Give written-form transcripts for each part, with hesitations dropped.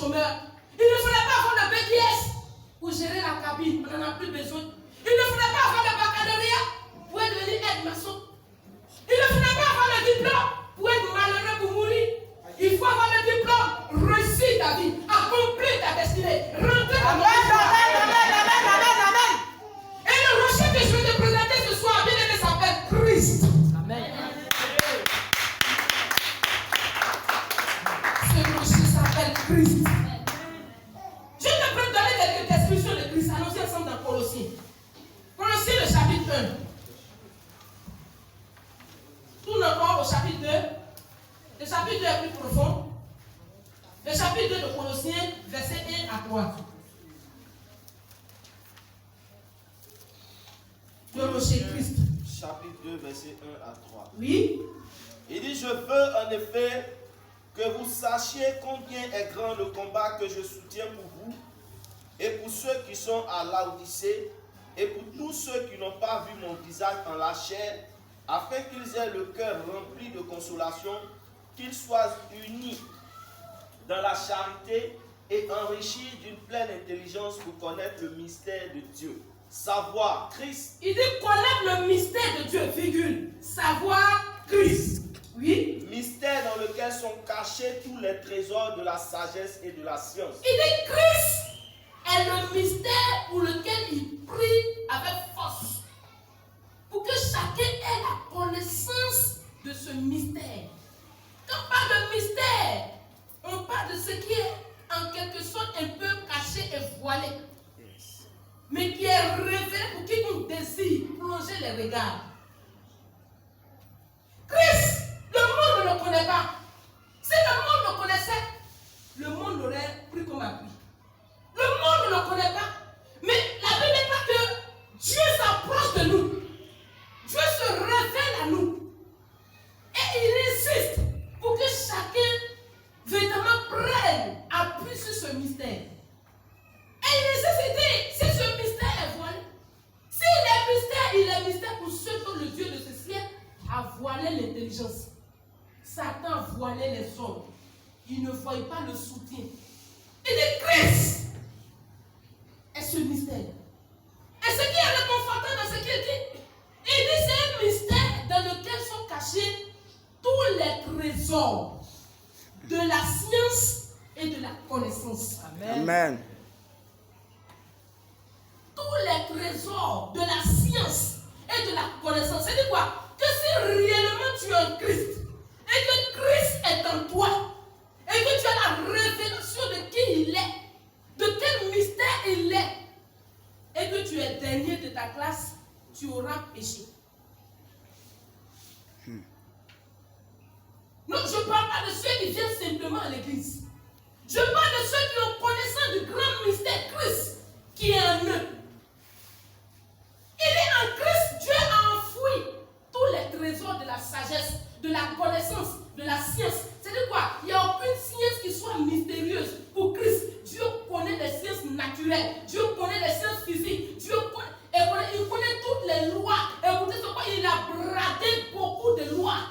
chômeur. Il ne faudrait pas avoir le BTS pour gérer la cabine. On n'en a plus besoin. Il ne faudrait pas avoir le baccalauréat pour devenir aide-maçon. Il ne faudrait pas avoir le diplôme pour être malheureux, pour mourir. Il faut avoir le diplôme, réussir ta vie, accomplir ta destinée, rentrer dans la vie. Amen. Et le rocher que je vais te présenter ce soir, bien aimé, s'appelle Christ. Amen. Ce rocher s'appelle Christ. Je vais te donner quelques descriptions de Christ. Allons-y ensemble dans Colossiens. Colossiens, le chapitre 1. Tourne encore au chapitre 2. Le chapitre 2 est plus profond. Le chapitre 2 de Colossiens, versets 1 à 3. Le rocher Christ. Chapitre 2, versets 1 à 3. Oui. Il dit, je veux en effet que vous sachiez combien est grand le combat que je soutiens pour vous et pour ceux qui sont à Laodicée et pour tous ceux qui n'ont pas vu mon visage en la chair, afin qu'ils aient le cœur rempli de consolation, qu'ils soient unis dans la charité et enrichis d'une pleine intelligence pour connaître le mystère de Dieu. Savoir Christ. Il dit connaître le mystère de Dieu, virgule. Savoir Christ. Oui. Mystère dans lequel sont cachés tous les trésors de la sagesse et de la science. Il dit Christ est le mystère pour lequel il prie avec force. Pour que chacun ait la connaissance de ce mystère. Quand on parle de mystère, on parle de ce qui est en quelque sorte un peu caché et voilé. Mais qui est révélé pour qui nous désire plonger les regards. Christ, le monde ne le connaît pas. Si le monde le connaissait, le monde l'aurait pris comme appui. Le monde ne le connaît pas. Mais la Bible n'est pas que Dieu s'approche de nous. Dieu se révèle à nous. Et il insiste pour que chacun véritablement prenne appui sur ce mystère. Et il insiste, si ce mystère est voilé, il est mystère pour ceux dont le Dieu de ce ciel a voilé l'intelligence. Satan voilait les hommes. Il ne voyait pas le soutien. Il dit Christ est ce mystère. Et ce qui est réconfortant dans ce qu'il dit, il dit c'est un mystère dans lequel sont cachés tous les trésors de la science et de la connaissance. Amen. Tous les trésors de la science et de la connaissance. C'est quoi? Que si réellement tu es en Christ et que Christ est en toi et que tu as la révélation de qui il est, de quel mystère il est, et que tu es dernier de ta classe, tu auras péché. Non, je ne parle pas de ceux qui viennent simplement à l'église. Je parle de ceux qui ont connaissance du grand mystère Christ qui est en eux. Il est en Christ, Dieu a enfoui tous les trésors de la sagesse, de la connaissance, de la science. C'est-à-dire quoi? Il n'y a aucune science qui soit mystérieuse pour Christ. Dieu connaît les sciences naturelles, Dieu connaît les sciences physiques, Dieu connaît, il connaît toutes les lois. Écoutez ce quoi, il a bradé beaucoup de lois.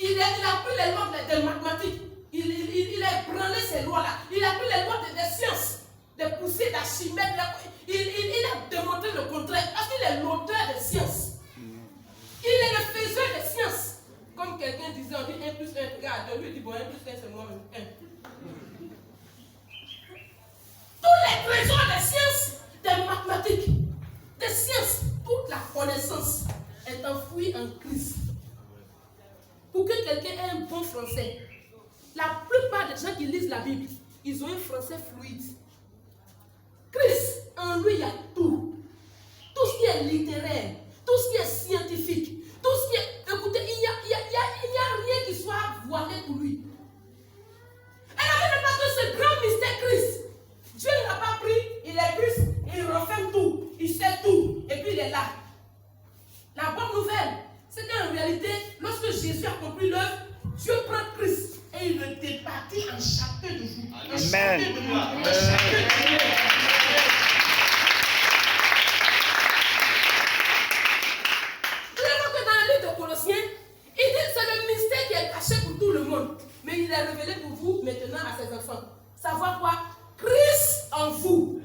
Il a pris les lois des mathématiques, il a ébranlé ces lois-là. Il a pris les lois des sciences, des poussées d'Archimède. Il a démontré le contraire, parce qu'il est l'auteur des sciences. Il est le faiseur des sciences. Comme quelqu'un disait, on dit 1 plus 1, regarde, lui dit bon, 1 plus 1 c'est moi-même, 1. Tous les trésors des sciences, des mathématiques, des sciences, toute la connaissance est enfouie en Christ. Pour que quelqu'un ait un bon français, la plupart des gens qui lisent la Bible, ils ont un français fluide. Christ, en lui, il y a tout. Tout ce qui est littéraire, tout ce qui est scientifique, tout ce qui est... Écoutez, il n'y a rien qui soit voilé pour lui. Et la Bible parle de ce grand mystère Christ. Dieu ne l'a pas pris, il est Christ, il referme tout, il sait tout, et puis il est là. La bonne nouvelle, c'est qu'en réalité, lorsque Jésus a accompli l'œuvre, Dieu prend Christ et il le départit en chacun de vous. En chacun de moi, en chacun de nous. C'est le mystère qui est caché pour tout le monde. Mais il est révélé pour vous maintenant à ses enfants. savoir quoi? Christ en vous,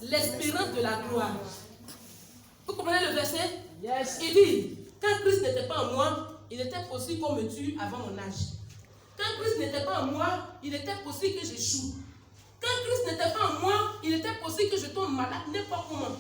l'espérance de la gloire. Vous comprenez le verset? Yes. Il dit, quand Christ n'était pas en moi, il était possible qu'on me tue avant mon âge. Quand Christ n'était pas en moi, il était possible que j'échoue. Quand Christ n'était pas en moi, il était possible que je tombe malade n'importe comment.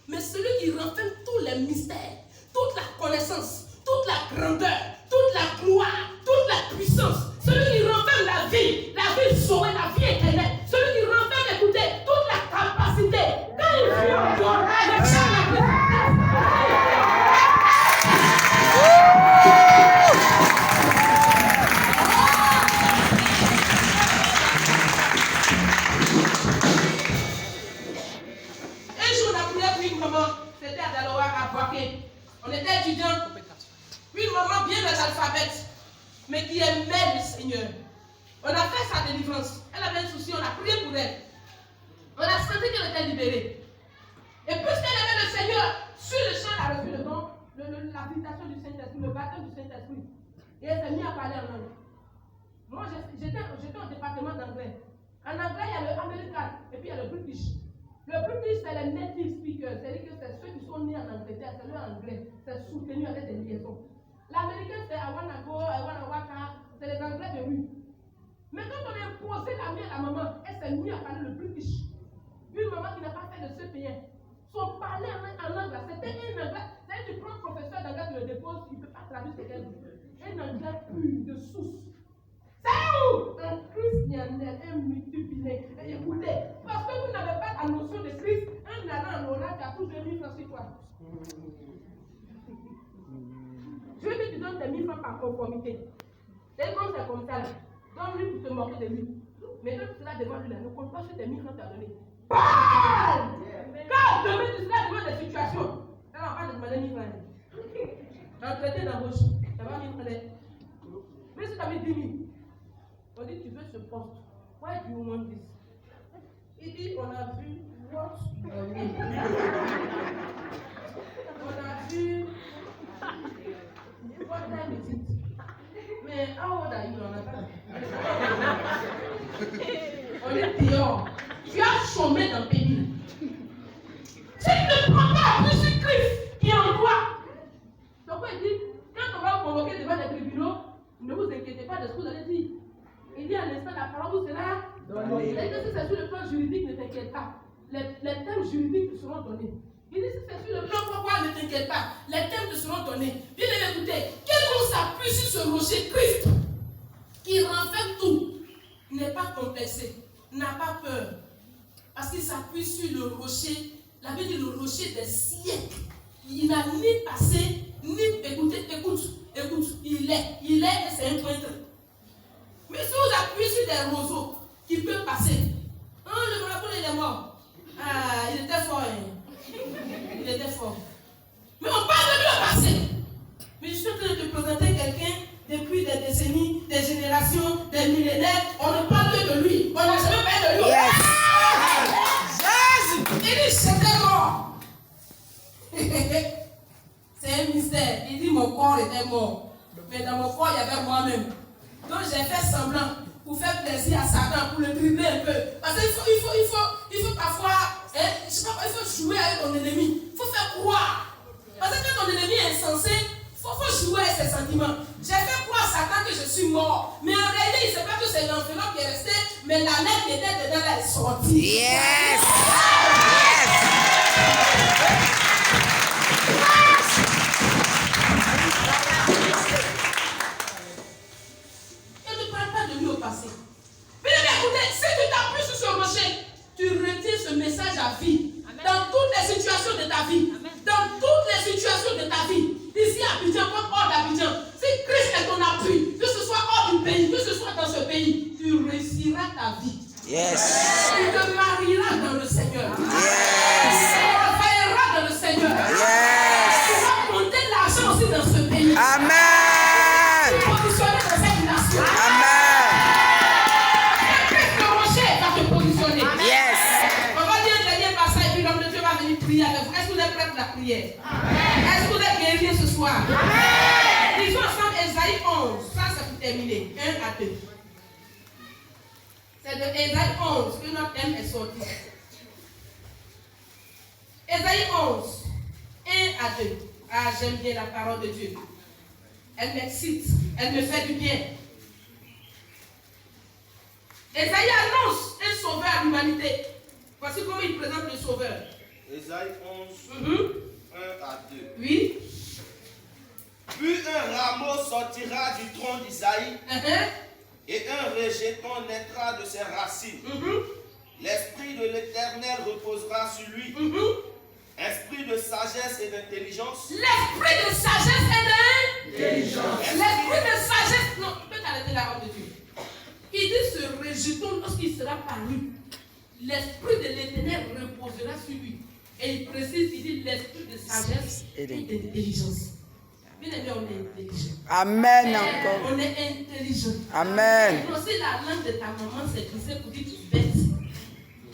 Mais celui qui renferme tous les mystères, toute la connaissance, toute la grandeur, toute la gloire, toute la puissance, celui qui renferme la vie sauvée, la vie éternelle, celui qui renferme, écoutez, toute la capacité, quand il vit en toi, le ciel c'était à Daloa, à Boaké. On était étudiants. Une maman bien analphabète, mais qui aimait le Seigneur. On a fait sa délivrance. Elle avait un souci, on a prié pour elle. On a senti qu'elle était libérée. Et puisqu'elle aimait le Seigneur, sur le champ, elle a reçu le don, la visitation du Saint-Esprit, le baptême du Saint-Esprit. Et elle s'est mise à parler en langue. Moi, j'étais au département d'anglais. En anglais, il y a le American et puis il y a le British. Le British, c'est les native speakers, c'est-à-dire que c'est ceux qui sont nés en Angleterre, c'est le anglais, c'est soutenu avec des liaisons. L'américain, c'est I wanna go, I wanna walk out, c'est les anglais de rue. Mais quand on a imposé la vie à la maman, elle s'est mise à parler le British. Une maman qui n'a pas fait de CPN. Son parler en anglais, c'était un anglais. C'est-à-dire que tu prends un professeur d'anglais, tu le déposes, il ne peut pas traduire ce qu'elle dit. Un anglais pur, de source. C'est où? Un Christ néanmoins, un multiplié. Écoutez, parce que vous n'avez pas la notion de Christ, un allant en oracle a toujours 1000 francs sur toi. Je veux que tu donnes tes 1000 francs par conformité. C'est comme ça, comme ça. Donne-lui pour te moquer de lui. Mais quand tu seras devant lui, là, ne compte pas sur tes 1000 francs que tu as donné. Bam! Quand demain tu seras devant des situations, ça ne va pas te demander 1000 francs. Tu as traité d'embauche, ça va 1000 francs. Mais si tu avais 10 000, on dit tu veux ce poste. Why do you want this? Il dit on a vu what you are doing. On a vu what time is it? Mais how old are you? On est dehors. Tu as chômé dans le pays. Si tu ne prends pas appui sur Christ qui est en toi. Donc il dit, quand on va vous convoquer devant les tribunaux, ne vous inquiétez pas de ce que vous allez dire. Il dit à l'instant, la parole vous sera donnée. Il dit que si c'est sur le plan juridique, ne t'inquiète pas. Les thèmes juridiques te seront donnés. Il dit si c'est sur le plan pourquoi, ne t'inquiète pas. Les thèmes te seront donnés. Bien écoutez, quelqu'un s'appuie sur ce rocher Christ qui renferme tout. N'est pas complexé, n'a pas peur. Parce qu'il s'appuie sur le rocher, la Bible dit le rocher des siècles. Il n'a ni passé, ni écouté, écoute, il est et c'est un pointre. Mais si vous appuyez sur des roseaux qui peuvent passer, le miracle il est mort. Ah, il était fort. Il était fort. Mais on parle de le passé. Mais je suis en train de te présenter quelqu'un depuis des décennies, des générations, des millénaires. On ne parle que de lui. On n'a jamais parlé de lui. Yes. Jésus, il dit c'était mort. C'est un mystère. Il dit mon corps était mort. Mais dans mon corps, il y avait moi-même. Donc j'ai fait semblant pour faire plaisir à Satan, pour le dribbler un peu. Parce qu'il faut parfois, je sais pas, il faut jouer avec ton ennemi. Il faut faire croire. Parce que quand ton ennemi est insensé, il faut jouer avec ses sentiments. J'ai fait croire à Satan que je suis mort. Mais en réalité, il ne sait pas que c'est l'enveloppe qui est restée, mais la lettre qui était dedans, elle est sortie. Yes! Et ne parle pas de lui au passé. Mais écoutez, si tu t'appuies sur ce rocher, tu retires ce message à vie. Amen. Dans toutes les situations de ta vie. Amen. Dans toutes les situations de ta vie. Ici à Abidjan, comme hors d'Abidjan. Si Christ est ton appui, que ce soit hors du pays, que ce soit dans ce pays, tu réussiras ta vie. Yes. Tu te marieras dans le Seigneur. Yes. Tu te travailleras dans le Seigneur. Yes. Tu vas monter l'argent aussi dans ce pays. Amen. Tu vas te positionner dans cette nation. Amen. Christ le rocher va te positionner. Yes. On va dire un dernier passage et puis l'homme de Dieu va venir prier avec vous. Est-ce que vous êtes prêts pour la prière? Est-ce que vous êtes guéris ce soir? Lisons ensemble Esaïe 11. Ça, c'est pour terminer. 1 à 2. C'est Ésaïe 11, que notre thème est sorti. Ésaïe 11, 1 à 2. Ah, j'aime bien la parole de Dieu. Elle m'excite, elle me fait du bien. Ésaïe annonce un sauveur à l'humanité. Voici comment il présente le sauveur. Ésaïe 11, 1 à 2. Oui. Puis un rameau sortira du tronc d'Isaïe, et un rejeton naîtra de ses racines. L'esprit de l'Éternel reposera sur lui. Esprit de sagesse et d'intelligence. L'esprit de sagesse et d'intelligence. L'esprit de sagesse. Non, tu peux t'arrêter là, homme de Dieu. Il dit ce rejeton, lorsqu'il sera paru, l'esprit de l'Éternel reposera sur lui. Et il précise, il dit l'esprit de sagesse et d'intelligence. Bien aimé, on est intelligent. Amen encore. On est intelligent. Amen. Non, si la langue de ta maman s'est glissée pour dire que tu es bête.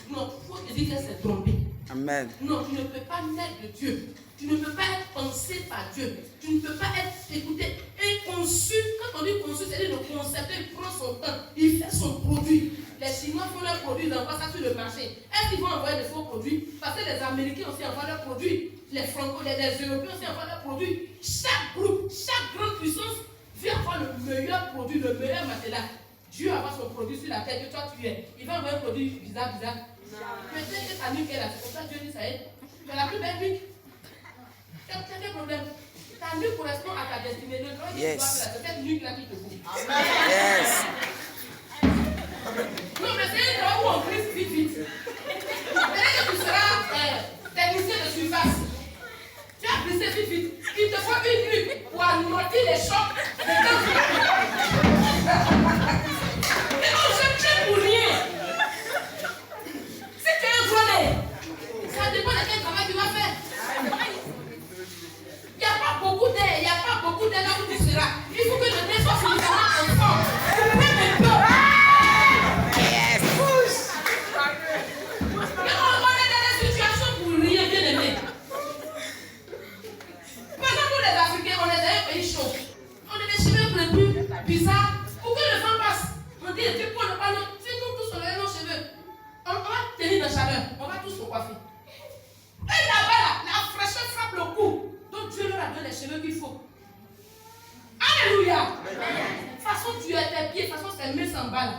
Non, il faut te dire qu'elle s'est trompée. Amen. Non, tu ne peux pas naître de Dieu. Tu ne peux pas être pensé par Dieu. Tu ne peux pas être écouté et conçu. Quand on dit conçu, c'est-à-dire le concepteur, il prend son temps, il fait son produit. Les Chinois font leurs produits, ils envoient ça sur le marché. Est-ce qu'ils vont envoyer des faux produits? Parce que les Américains aussi envoient leurs produits. Les Franco, les Européens aussi envoient leurs produits. Chaque groupe, chaque grande puissance vient avoir le meilleur produit, le meilleur matelas. Dieu a son produit sur la tête que toi tu es. Il va envoyer un produit bizarre. Peut-être que ta nuque est là, c'est pour ça que Dieu dit ça y est. Tu as la plus belle nuque. Tu as quel problème? Ta nuque correspond à ta destinée. Le droit que tu dois faire, c'est cette nuque là qui te bouge. Yes. Non, mais c'est un droit où on glisse vite. Peut-être que tu seras technicien de surface. Tu as glissé vite. Il te faut une nuque pour amortir les chocs de temps. Mais non, je tiens pour rien. Si tu es un volé, ça dépend de quel travail tu vas faire. Il n'y a pas beaucoup d'air, il n'y a pas beaucoup d'air là où tu seras. Il faut que le nez soit suffisamment enfant. Tu peux me peur. Yes. Mais on est dans des situations pour rien, bien aimé. Par exemple, nous les Africains, on est dans un pays chaud. On est des cheveux les plus bizarres. Pour que le vent passe, on dit que pour ne pas nous, si nous tous on a nos cheveux, on va tenir la chaleur, on va tous se coiffer. Et là-bas, la fraîcheur frappe le cou. Donc Dieu leur a donné les cheveux qu'il faut. Alléluia. De toute façon, tu as tes pieds, de toute façon, c'est 1100 balles.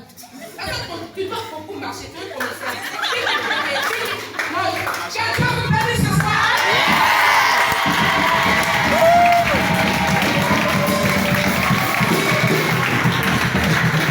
Tu dois beaucoup marcher, tu es un commerçant.